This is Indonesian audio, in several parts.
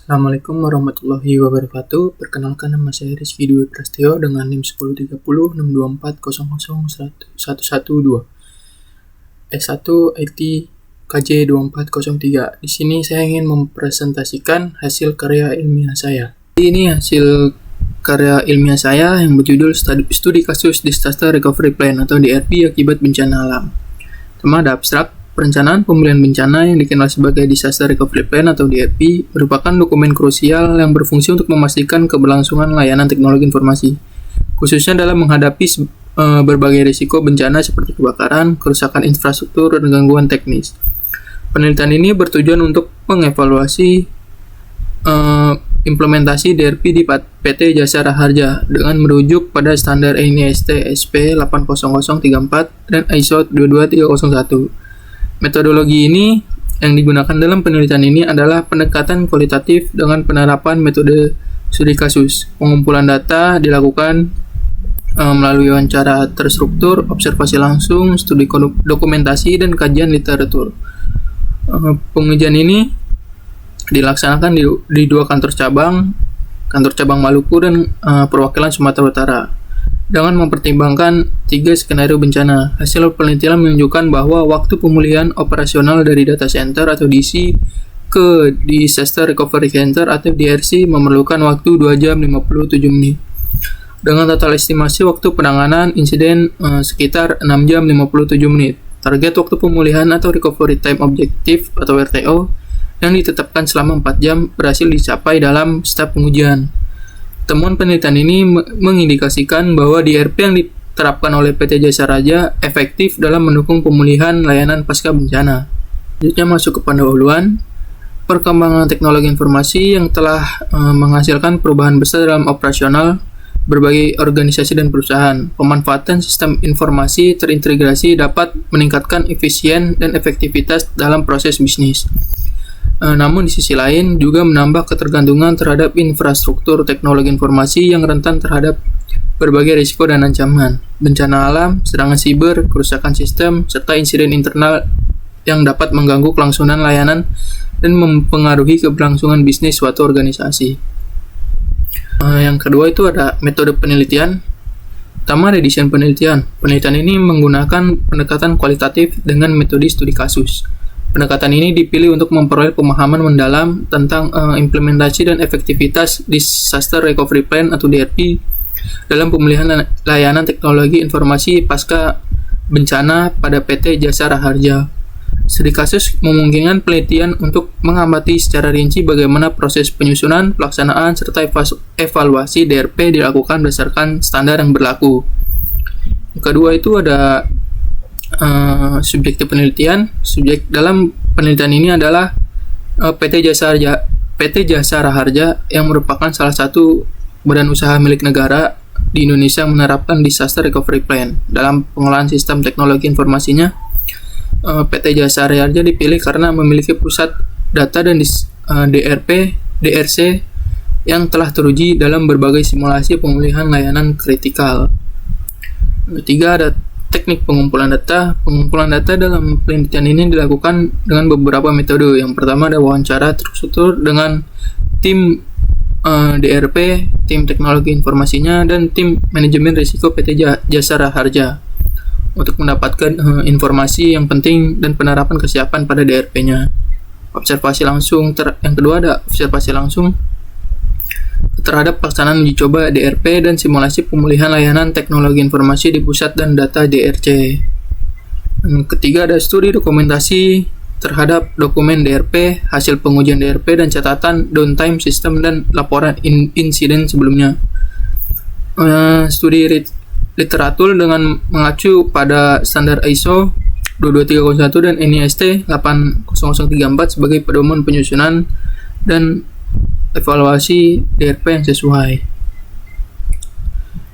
Assalamualaikum warahmatullahi wabarakatuh. Perkenalkan, nama saya Rizky Dwi Prastio dengan NIM 10306240601112. S1 IT KJ 2403. Di sini saya ingin mempresentasikan hasil karya ilmiah saya. Ini hasil karya ilmiah saya yang berjudul Studi Kasus Disaster Recovery Plan atau DRP akibat bencana alam. Tema ada abstrak. Perencanaan pemulihan bencana yang dikenal sebagai Disaster Recovery Plan atau DRP merupakan dokumen krusial yang berfungsi untuk memastikan keberlangsungan layanan teknologi informasi, khususnya dalam menghadapi berbagai risiko bencana seperti kebakaran, kerusakan infrastruktur, dan gangguan teknis. Penelitian ini bertujuan untuk mengevaluasi implementasi DRP di PT Jasa Raharja dengan merujuk pada standar NIST SP 80034 dan ISO 22301. Metodologi ini yang digunakan dalam penelitian ini adalah pendekatan kualitatif dengan penerapan metode studi kasus. Pengumpulan data dilakukan melalui wawancara terstruktur, observasi langsung, studi dokumentasi, dan kajian literatur. Pengujian ini dilaksanakan di dua kantor cabang Maluku dan perwakilan Sumatera Utara. Dengan mempertimbangkan 3 skenario bencana, hasil penelitian menunjukkan bahwa waktu pemulihan operasional dari data center atau DC ke Disaster Recovery Center atau DRC memerlukan waktu 2 jam 57 menit. Dengan total estimasi waktu penanganan insiden sekitar 6 jam 57 menit. Target waktu pemulihan atau Recovery Time Objective atau RTO yang ditetapkan selama 4 jam berhasil dicapai dalam step pengujian. Temuan penelitian ini mengindikasikan bahwa DRP yang diterapkan oleh PT Jasa Raharja efektif dalam mendukung pemulihan layanan pasca bencana. Selanjutnya masuk ke pendahuluan. Perkembangan teknologi informasi yang telah menghasilkan perubahan besar dalam operasional berbagai organisasi dan perusahaan. Pemanfaatan sistem informasi terintegrasi dapat meningkatkan efisien dan efektivitas dalam proses bisnis. Namun di sisi lain juga menambah ketergantungan terhadap infrastruktur teknologi informasi yang rentan terhadap berbagai risiko dan ancaman, bencana alam, serangan siber, kerusakan sistem, serta insiden internal yang dapat mengganggu kelangsungan layanan dan mempengaruhi keberlangsungan bisnis suatu organisasi. Yang kedua itu ada metode penelitian. Pertama ada desain penelitian. Penelitian ini menggunakan pendekatan kualitatif dengan metode studi kasus. Pendekatan ini dipilih untuk memperoleh pemahaman mendalam tentang implementasi dan efektivitas Disaster Recovery Plan atau DRP dalam pemulihan layanan teknologi informasi pasca bencana pada PT Jasa Raharja. Studi kasus memungkinkan penelitian untuk mengamati secara rinci bagaimana proses penyusunan, pelaksanaan, serta evaluasi DRP dilakukan berdasarkan standar yang berlaku. Yang kedua itu ada subjektif penelitian. Subjek dalam penelitian ini adalah PT Jasa Raharja yang merupakan salah satu badan usaha milik negara di Indonesia yang menerapkan Disaster Recovery Plan. Dalam pengelolaan sistem teknologi informasinya, PT Jasa Raharja dipilih karena memiliki pusat data dan DRC yang telah teruji dalam berbagai simulasi pemulihan layanan kritikal. Ketiga ada teknik pengumpulan data. Pengumpulan data dalam penelitian ini dilakukan dengan beberapa metode. Yang pertama ada wawancara terstruktur dengan tim DRP, tim teknologi informasinya, dan tim manajemen risiko PT Jasa Raharja untuk mendapatkan informasi yang penting dan penerapan kesiapan pada DRP-nya. Observasi langsung. Yang kedua ada observasi langsung terhadap pelaksanaan uji coba DRP dan simulasi pemulihan layanan teknologi informasi di pusat dan data DRC. Yang ketiga ada studi dokumentasi terhadap dokumen DRP, hasil pengujian DRP, dan catatan downtime sistem dan laporan insiden sebelumnya. Studi literatur dengan mengacu pada standar ISO 22301 dan NIST 80034 sebagai pedoman penyusunan dan evaluasi DRP yang sesuai.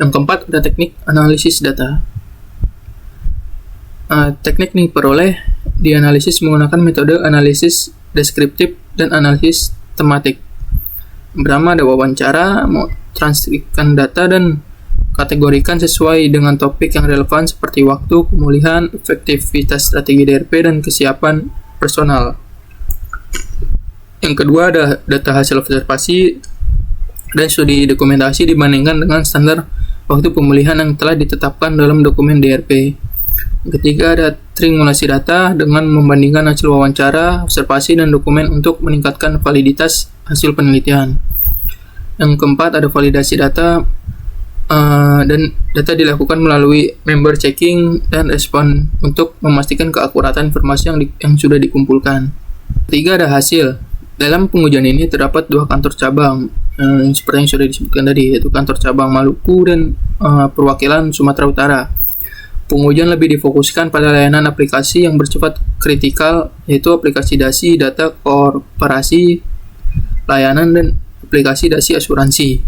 Yang keempat ada teknik analisis data. Teknik ini diperoleh dianalisis menggunakan metode analisis deskriptif dan analisis tematik. Pertama ada wawancara, transkripsikan data dan kategorikan sesuai dengan topik yang relevan seperti waktu, pemulihan, efektivitas strategi DRP, dan kesiapan personal. Yang kedua ada data hasil observasi dan studi dokumentasi dibandingkan dengan standar waktu pemulihan yang telah ditetapkan dalam dokumen DRP. Yang ketiga ada triangulasi data dengan membandingkan hasil wawancara, observasi, dan dokumen untuk meningkatkan validitas hasil penelitian. Yang keempat ada validasi data dan data dilakukan melalui member checking dan respon untuk memastikan keakuratan informasi yang sudah dikumpulkan. Ketiga ada hasil. Dalam pengujian ini terdapat 2 kantor cabang seperti yang sudah disebutkan tadi, yaitu kantor cabang Maluku dan perwakilan Sumatera Utara. Pengujian lebih difokuskan pada layanan aplikasi yang bersifat kritikal, yaitu aplikasi dasi data korporasi, layanan, dan aplikasi dasi asuransi.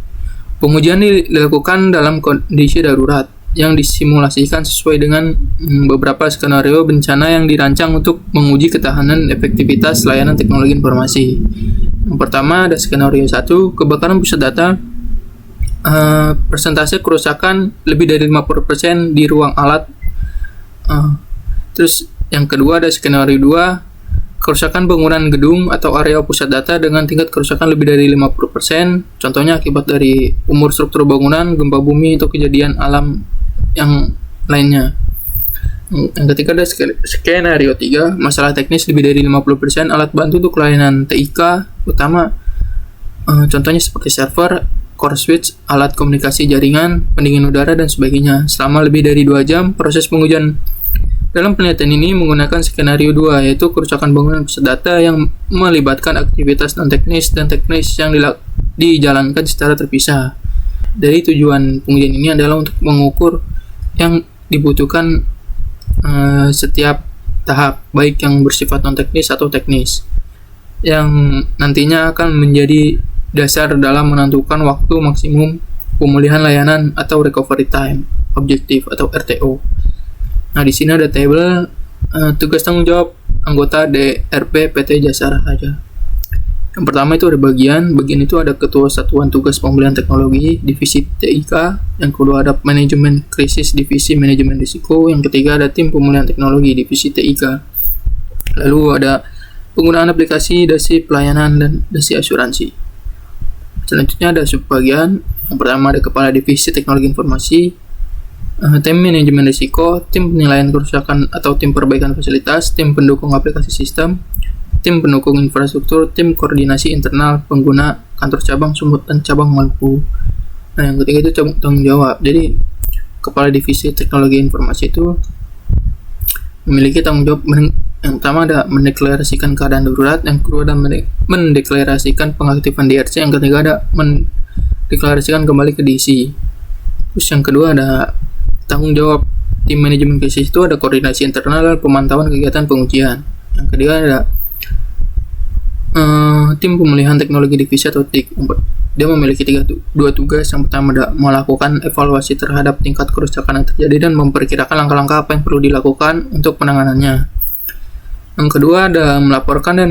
Pengujian dilakukan dalam kondisi darurat yang disimulasikan sesuai dengan beberapa skenario bencana yang dirancang untuk menguji ketahanan efektivitas layanan teknologi informasi. Yang pertama ada skenario 1, kebakaran pusat data, persentase kerusakan lebih dari 50% di ruang alat. Terus yang kedua ada skenario 2, kerusakan bangunan gedung atau area pusat data dengan tingkat kerusakan lebih dari 50%, contohnya akibat dari umur struktur bangunan, gempa bumi, atau kejadian alam yang lainnya. Yang ketiga ada skenario 3, masalah teknis lebih dari 50% alat bantu untuk layanan TIK utama, contohnya seperti server, core switch, alat komunikasi jaringan, pendingin udara, dan sebagainya. Selama lebih dari 2 jam, proses pengujian dalam penelitian ini menggunakan skenario 2, yaitu kerusakan bangunan pusat data yang melibatkan aktivitas non-teknis dan teknis yang dijalankan secara terpisah. Dari tujuan pengujian ini adalah untuk mengukur yang dibutuhkan setiap tahap, baik yang bersifat non-teknis atau teknis, yang nantinya akan menjadi dasar dalam menentukan waktu maksimum pemulihan layanan atau recovery time objektif atau RTO. Nah, di sini ada tabel tugas tanggung jawab anggota DRP PT Jasa Raharja. Yang pertama itu ada bagian itu ada Ketua Satuan Tugas Pemulihan Teknologi Divisi TIK, yang kedua ada Manajemen Krisis Divisi Manajemen Risiko, yang ketiga ada Tim Pemulihan Teknologi Divisi TIK. Lalu ada penggunaan aplikasi dasi pelayanan dan dasi asuransi. Selanjutnya ada subbagian. Yang pertama ada Kepala Divisi Teknologi Informasi, Tim Manajemen Risiko, Tim Penilaian Kerusakan atau Tim Perbaikan Fasilitas, Tim Pendukung Aplikasi Sistem, Tim Pendukung Infrastruktur, Tim Koordinasi Internal Pengguna, Kantor Cabang Sumut dan Cabang Maluku. Nah, yang ketiga itu tanggung jawab. Jadi, Kepala Divisi Teknologi Informasi itu memiliki tanggung jawab. Yang pertama ada mendeklarasikan keadaan darurat, yang kedua ada mendeklarasikan pengaktifan DRC, yang ketiga ada mendeklarasikan kembali ke DC. Terus yang kedua ada tanggung jawab tim manajemen krisis, itu ada koordinasi internal dan pemantauan kegiatan pengujian. Yang kedua ada tim pemulihan teknologi divisi atau TIK. Dia memiliki dua tugas. Yang pertama ada melakukan evaluasi terhadap tingkat kerusakan yang terjadi dan memperkirakan langkah-langkah apa yang perlu dilakukan untuk penanganannya. Yang kedua ada melaporkan dan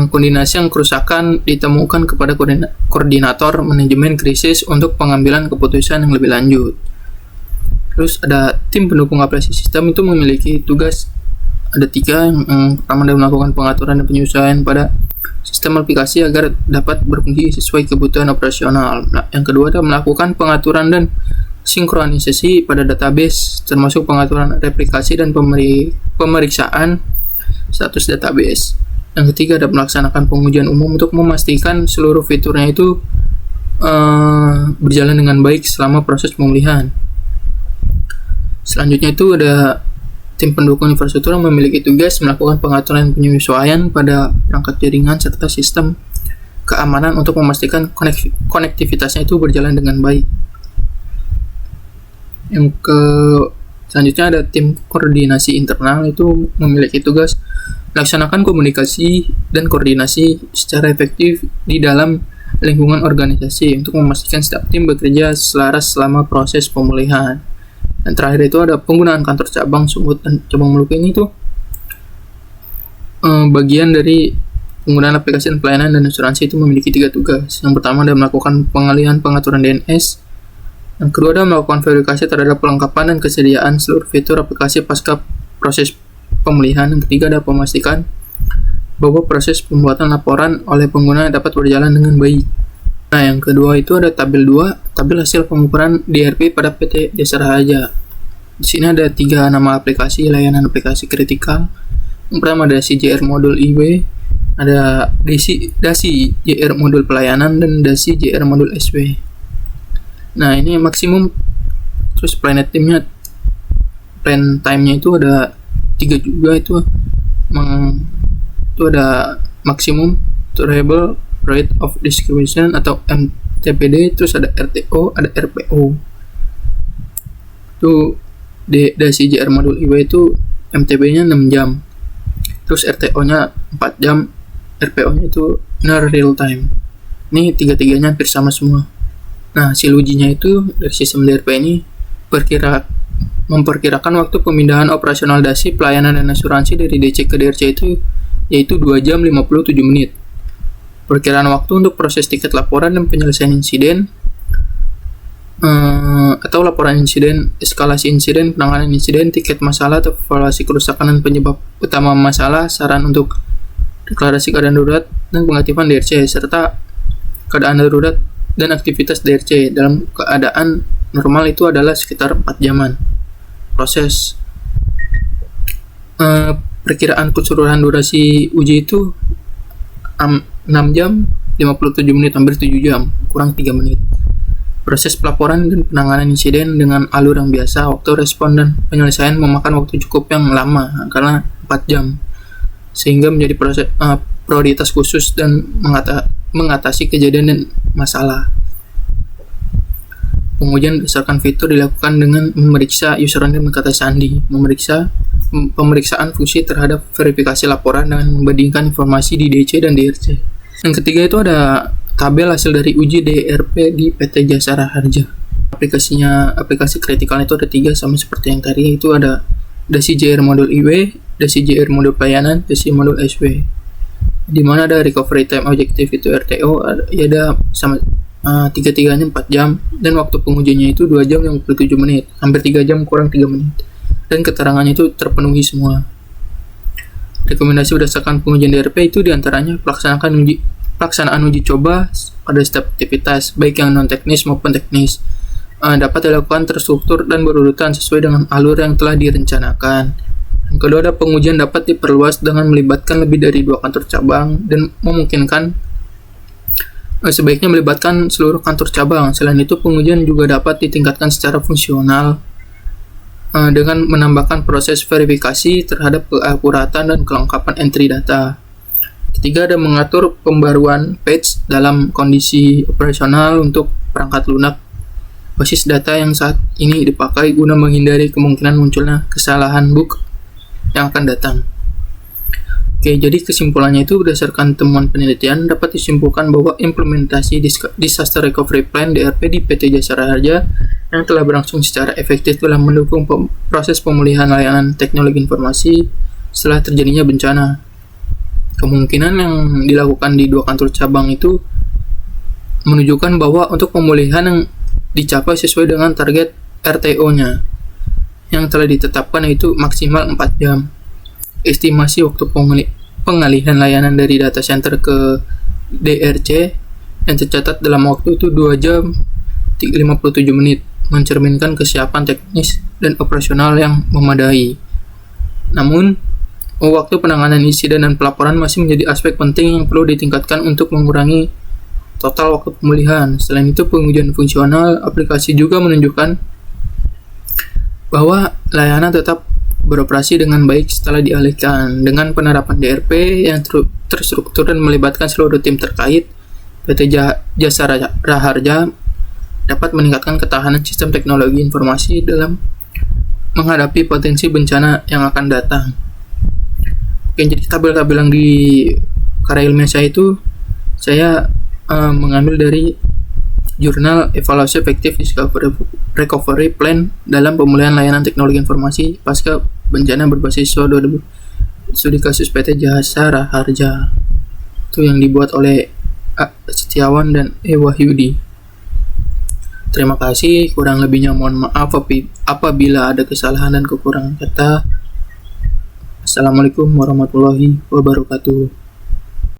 koordinasi yang kerusakan ditemukan kepada koordinator manajemen krisis untuk pengambilan keputusan yang lebih lanjut. Terus ada tim pendukung aplikasi sistem, itu memiliki tugas ada 3. Yang pertama adalah melakukan pengaturan dan penyesuaian pada sistem aplikasi agar dapat berfungsi sesuai kebutuhan operasional. Yang kedua adalah melakukan pengaturan dan sinkronisasi pada database, termasuk pengaturan replikasi dan pemeriksaan status database. Yang ketiga ada melaksanakan pengujian umum untuk memastikan seluruh fiturnya itu berjalan dengan baik selama proses pemulihan. Selanjutnya itu ada tim pendukung infrastruktur yang memiliki tugas melakukan pengaturan dan penyesuaian pada perangkat jaringan serta sistem keamanan untuk memastikan konektivitasnya itu berjalan dengan baik. Selanjutnya ada tim koordinasi internal, itu memiliki tugas melaksanakan komunikasi dan koordinasi secara efektif di dalam lingkungan organisasi untuk memastikan setiap tim bekerja selaras selama proses pemulihan. Dan terakhir itu ada penggunaan kantor cabang Sumut dan cabang Maluku. Ini tuh bagian dari penggunaan aplikasi dan pelayanan dan asuransi itu memiliki 3 tugas. Yang pertama adalah melakukan pengalihan pengaturan DNS. Yang kedua adalah melakukan verifikasi terhadap kelengkapan dan kesediaan seluruh fitur aplikasi pasca proses pemulihan. Yang ketiga adalah memastikan bahwa proses pembuatan laporan oleh pengguna dapat berjalan dengan baik. Nah, yang kedua itu ada tabel 2, tabel hasil pengukuran DRP pada PT Jasa Raharja. Di sini ada 3 nama aplikasi, layanan aplikasi kritikal. Yang pertama ada CJR Modul IW, ada DASI JR Modul Pelayanan, dan DASI JR Modul SW. Nah, ini maksimum, terus plan time-nya itu ada 3 juga, itu ada maksimum tolerable rate of discrimination atau MTPD, terus ada RTO, ada RPO. Itu DASI JR Modul IW itu MTB-nya 6 jam, terus RTO-nya 4 jam, RPO-nya itu near real time. Ini tiga-tiganya hampir sama semua. Nah, hasil ujinya itu dari sistem DRP ini memperkirakan waktu pemindahan operasional DASI pelayanan dan asuransi dari DC ke DRC itu yaitu 2 jam 57 menit. Perkiraan waktu untuk proses tiket laporan dan penyelesaian insiden atau laporan insiden, eskalasi insiden, penanganan insiden, tiket masalah atau evaluasi kerusakan dan penyebab utama masalah, saran untuk deklarasi keadaan darurat dan pengaktifan DRC, serta keadaan darurat dan aktivitas DRC dalam keadaan normal itu adalah sekitar 4 jaman. Proses perkiraan keseluruhan durasi uji itu 6 jam 57 menit, hampir 7 jam, kurang 3 menit. Proses pelaporan dan penanganan insiden dengan alur yang biasa, waktu respon dan penyelesaian memakan waktu cukup yang lama karena 4 jam, sehingga menjadi prioritas khusus dan mengatasi kejadian dan masalah. Pengujian berdasarkan fitur dilakukan dengan memeriksa username dan kata sandi, pemeriksaan fungsi terhadap verifikasi laporan dengan membandingkan informasi di DC dan DRC. Yang ketiga itu ada tabel hasil dari uji DRP di PT Jasa Raharja. Aplikasi kritikal itu ada 3 sama seperti yang tadi, itu ada DASI JR Modul IW, DASI JR Modul Pelayanan, DASI Modul SW. Di mana ada recovery time objektif itu RTO, ada sama tiga-tiganya 4 jam, dan waktu pengujiannya itu 2 jam 57 menit, hampir 3 jam kurang 3 menit, dan keterangannya itu terpenuhi semua. Rekomendasi berdasarkan pengujian DRP itu diantaranya pelaksanaan uji coba pada setiap aktivitas, baik yang non-teknis maupun teknis, dapat dilakukan terstruktur dan berurutan sesuai dengan alur yang telah direncanakan. Yang kedua ada pengujian dapat diperluas dengan melibatkan lebih dari 2 kantor cabang dan memungkinkan sebaiknya melibatkan seluruh kantor cabang. Selain itu, pengujian juga dapat ditingkatkan secara fungsional dengan menambahkan proses verifikasi terhadap keakuratan dan kelengkapan entry data. Ketiga, ada mengatur pembaruan patch dalam kondisi operasional untuk perangkat lunak basis data yang saat ini dipakai guna menghindari kemungkinan munculnya kesalahan bug yang akan datang. Oke, jadi kesimpulannya itu berdasarkan temuan penelitian dapat disimpulkan bahwa implementasi Disaster Recovery Plan DRP di PT Jasa Raharja yang telah berlangsung secara efektif dalam mendukung proses pemulihan layanan teknologi informasi setelah terjadinya bencana. Kemungkinan yang dilakukan di 2 kantor cabang itu menunjukkan bahwa untuk pemulihan yang dicapai sesuai dengan target RTO-nya yang telah ditetapkan yaitu maksimal 4 jam. Estimasi waktu pengalihan layanan dari data center ke DRC yang tercatat dalam waktu itu 2 jam 57 menit, mencerminkan kesiapan teknis dan operasional yang memadai. Namun, waktu penanganan insiden dan pelaporan masih menjadi aspek penting yang perlu ditingkatkan untuk mengurangi total waktu pemulihan. Selain itu, pengujian fungsional aplikasi juga menunjukkan bahwa layanan tetap beroperasi dengan baik setelah dialihkan. Dengan penerapan DRP yang terstruktur dan melibatkan seluruh tim terkait, PT Jasa Raharja dapat meningkatkan ketahanan sistem teknologi informasi dalam menghadapi potensi bencana yang akan datang. Oke, jadi tabel-tabel yang di karya ilmiah saya itu saya mengambil dari Jurnal Evaluasi Efektif Recovery Plan dalam pemulihan layanan teknologi informasi pasca bencana berbasis SO 2000 studi kasus PT Jasa Raharja, itu yang dibuat oleh A. Setiawan dan E. Wahyudi. Terima kasih, kurang lebihnya mohon maaf apabila ada kesalahan dan kekurangan kata. Assalamualaikum warahmatullahi wabarakatuh.